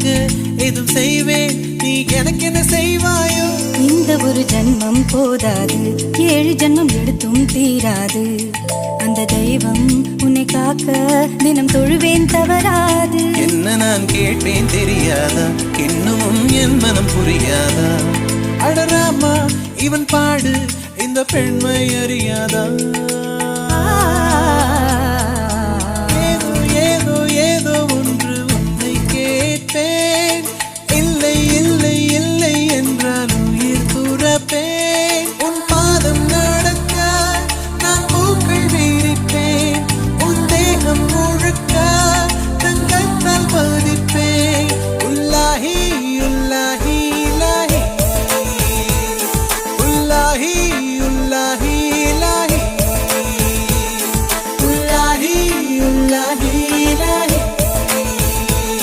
உனக்காக எதுவும் செய்வேன், நீ எனக்கு என்ன செய்வாயோ? இந்த ஒரு ஜன்மம் போதாது, 7 ஜன்மம் எடுத்தும் தீராது. அந்த தெய்வம் உன்னை காக்க தினம் தொழுவேன், தவறாது. என்ன நான் கேட்பேன் தெரியாதா, இன்னமும் என் மனம் புரியாதா? அடராமா இவன் பாடு இந்த பெண்மை அறியாதா?